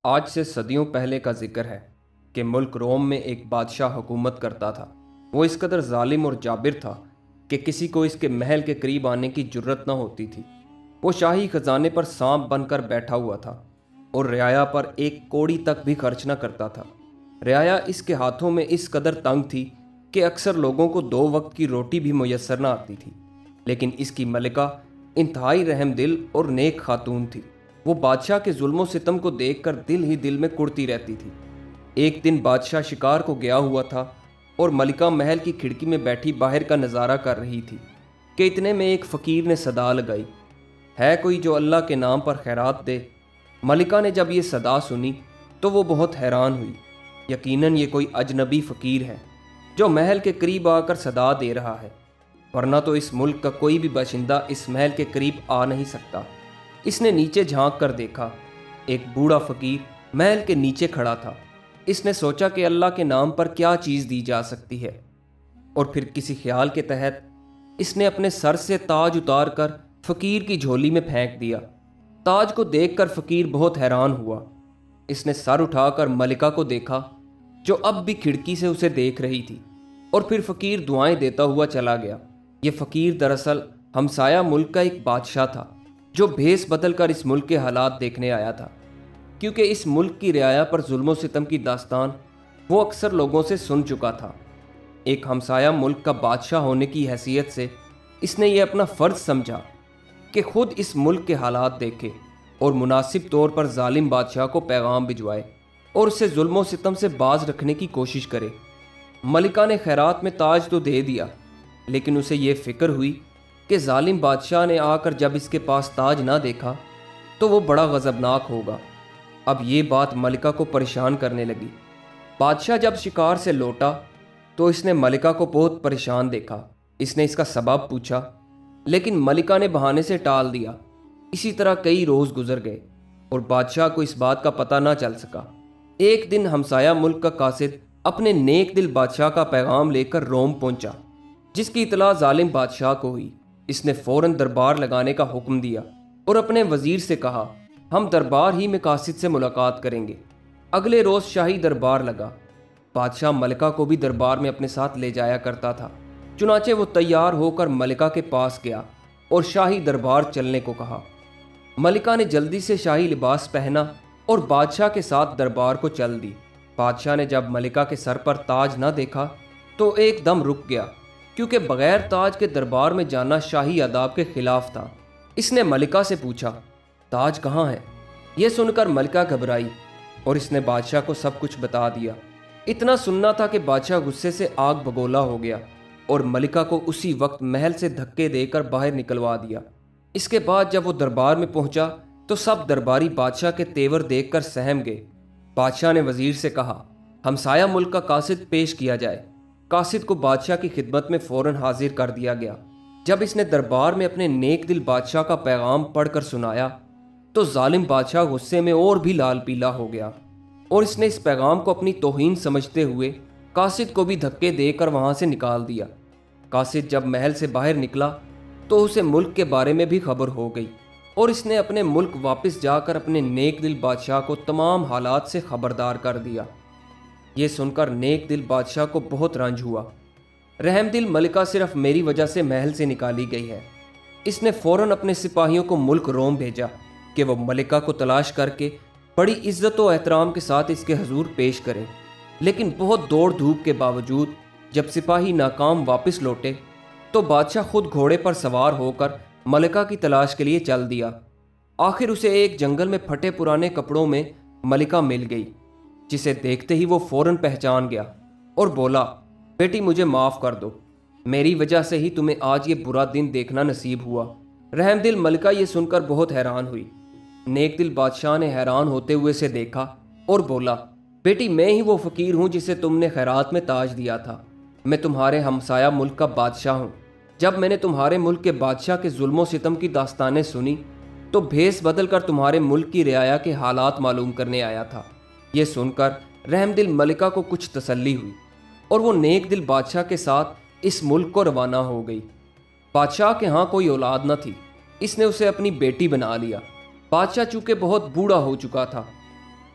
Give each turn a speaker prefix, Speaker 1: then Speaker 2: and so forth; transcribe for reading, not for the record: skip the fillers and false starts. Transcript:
Speaker 1: آج سے صدیوں پہلے کا ذکر ہے کہ ملک روم میں ایک بادشاہ حکومت کرتا تھا۔ وہ اس قدر ظالم اور جابر تھا کہ کسی کو اس کے محل کے قریب آنے کی جرت نہ ہوتی تھی۔ وہ شاہی خزانے پر سانپ بن کر بیٹھا ہوا تھا اور رعایا پر ایک کوڑی تک بھی خرچ نہ کرتا تھا۔ رعایا اس کے ہاتھوں میں اس قدر تنگ تھی کہ اکثر لوگوں کو 2 وقت کی روٹی بھی میسر نہ آتی تھی، لیکن اس کی ملکہ انتہائی رحم دل اور نیک خاتون تھی۔ وہ بادشاہ کے ظلم و ستم کو دیکھ کر دل ہی دل میں کڑتی رہتی تھی۔ ایک دن بادشاہ شکار کو گیا ہوا تھا اور ملکہ محل کی کھڑکی میں بیٹھی باہر کا نظارہ کر رہی تھی کہ اتنے میں ایک فقیر نے صدا لگائی، ہے کوئی جو اللہ کے نام پر خیرات دے؟ ملکہ نے جب یہ صدا سنی تو وہ بہت حیران ہوئی۔ یقیناً یہ کوئی اجنبی فقیر ہے جو محل کے قریب آ کر صدا دے رہا ہے، ورنہ تو اس ملک کا کوئی بھی باشندہ اس محل کے قریب آ نہیں سکتا۔ اس نے نیچے جھانک کر دیکھا، ایک بوڑھا فقیر محل کے نیچے کھڑا تھا۔ اس نے سوچا کہ اللہ کے نام پر کیا چیز دی جا سکتی ہے، اور پھر کسی خیال کے تحت اس نے اپنے سر سے تاج اتار کر فقیر کی جھولی میں پھینک دیا۔ تاج کو دیکھ کر فقیر بہت حیران ہوا۔ اس نے سر اٹھا کر ملکہ کو دیکھا جو اب بھی کھڑکی سے اسے دیکھ رہی تھی، اور پھر فقیر دعائیں دیتا ہوا چلا گیا۔ یہ فقیر دراصل ہمسایہ ملک کا ایک بادشاہ تھا جو بھیس بدل کر اس ملک کے حالات دیکھنے آیا تھا، کیونکہ اس ملک کی رعایا پر ظلم و ستم کی داستان وہ اکثر لوگوں سے سن چکا تھا۔ ایک ہمسایہ ملک کا بادشاہ ہونے کی حیثیت سے اس نے یہ اپنا فرض سمجھا کہ خود اس ملک کے حالات دیکھے اور مناسب طور پر ظالم بادشاہ کو پیغام بھجوائے اور اسے ظلم و ستم سے باز رکھنے کی کوشش کرے۔ ملکہ نے خیرات میں تاج تو دے دیا، لیکن اسے یہ فکر ہوئی کہ ظالم بادشاہ نے آ کر جب اس کے پاس تاج نہ دیکھا تو وہ بڑا غضبناک ہوگا۔ اب یہ بات ملکہ کو پریشان کرنے لگی۔ بادشاہ جب شکار سے لوٹا تو اس نے ملکہ کو بہت پریشان دیکھا۔ اس نے اس کا سبب پوچھا، لیکن ملکہ نے بہانے سے ٹال دیا۔ اسی طرح کئی روز گزر گئے اور بادشاہ کو اس بات کا پتہ نہ چل سکا۔ ایک دن ہمسایہ ملک کا قاصد اپنے نیک دل بادشاہ کا پیغام لے کر روم پہنچا، جس کی اطلاع ظالم بادشاہ کو ہوئی۔ اس نے فوراً دربار لگانے کا حکم دیا اور اپنے وزیر سے کہا، ہم دربار ہی میں قاصد سے ملاقات کریں گے۔ اگلے روز شاہی دربار لگا۔ بادشاہ ملکہ کو بھی دربار میں اپنے ساتھ لے جایا کرتا تھا، چنانچہ وہ تیار ہو کر ملکہ کے پاس گیا اور شاہی دربار چلنے کو کہا۔ ملکہ نے جلدی سے شاہی لباس پہنا اور بادشاہ کے ساتھ دربار کو چل دی۔ بادشاہ نے جب ملکہ کے سر پر تاج نہ دیکھا تو ایک دم رک گیا، کیونکہ بغیر تاج کے دربار میں جانا شاہی آداب کے خلاف تھا۔ اس نے ملکہ سے پوچھا، تاج کہاں ہے؟ یہ سن کر ملکہ گھبرائی اور اس نے بادشاہ کو سب کچھ بتا دیا۔ اتنا سننا تھا کہ بادشاہ غصے سے آگ بگولا ہو گیا اور ملکہ کو اسی وقت محل سے دھکے دے کر باہر نکلوا دیا۔ اس کے بعد جب وہ دربار میں پہنچا تو سب درباری بادشاہ کے تیور دیکھ کر سہم گئے۔ بادشاہ نے وزیر سے کہا، ہمسایہ ملک کا قاصد پیش کیا جائے۔ قاصد کو بادشاہ کی خدمت میں فوراً حاضر کر دیا گیا۔ جب اس نے دربار میں اپنے نیک دل بادشاہ کا پیغام پڑھ کر سنایا تو ظالم بادشاہ غصے میں اور بھی لال پیلا ہو گیا، اور اس نے اس پیغام کو اپنی توہین سمجھتے ہوئے قاصد کو بھی دھکے دے کر وہاں سے نکال دیا۔ قاصد جب محل سے باہر نکلا تو اسے ملک کے بارے میں بھی خبر ہو گئی، اور اس نے اپنے ملک واپس جا کر اپنے نیک دل بادشاہ کو تمام حالات سے خبردار کر دیا۔ یہ سن کر نیک دل بادشاہ کو بہت رنج ہوا۔ رحم دل ملکہ صرف میری وجہ سے محل سے نکالی گئی ہے۔ اس نے فوراً اپنے سپاہیوں کو ملک روم بھیجا کہ وہ ملکہ کو تلاش کر کے بڑی عزت و احترام کے ساتھ اس کے حضور پیش کریں، لیکن بہت دوڑ دھوپ کے باوجود جب سپاہی ناکام واپس لوٹے تو بادشاہ خود گھوڑے پر سوار ہو کر ملکہ کی تلاش کے لیے چل دیا۔ آخر اسے ایک جنگل میں پھٹے پرانے کپڑوں میں ملکہ مل گئی، جسے دیکھتے ہی وہ فوراً پہچان گیا اور بولا، بیٹی مجھے معاف کر دو، میری وجہ سے ہی تمہیں آج یہ برا دن دیکھنا نصیب ہوا۔ رحم دل ملکہ یہ سن کر بہت حیران ہوئی۔ نیک دل بادشاہ نے حیران ہوتے ہوئے اسے دیکھا اور بولا، بیٹی میں ہی وہ فقیر ہوں جسے تم نے خیرات میں تاج دیا تھا۔ میں تمہارے ہمسایہ ملک کا بادشاہ ہوں۔ جب میں نے تمہارے ملک کے بادشاہ کے ظلم و ستم کی داستانیں سنی تو بھیس بدل کر تمہارے ملک کی رعایا کے حالات معلوم کرنے آیا تھا۔ یہ سن کر رحم دل ملکہ کو کچھ تسلی ہوئی اور وہ نیک دل بادشاہ کے ساتھ اس ملک کو روانہ ہو گئی۔ بادشاہ کے ہاں کوئی اولاد نہ تھی، اس نے اسے اپنی بیٹی بنا لیا۔ بادشاہ چونکہ بہت بوڑھا ہو چکا تھا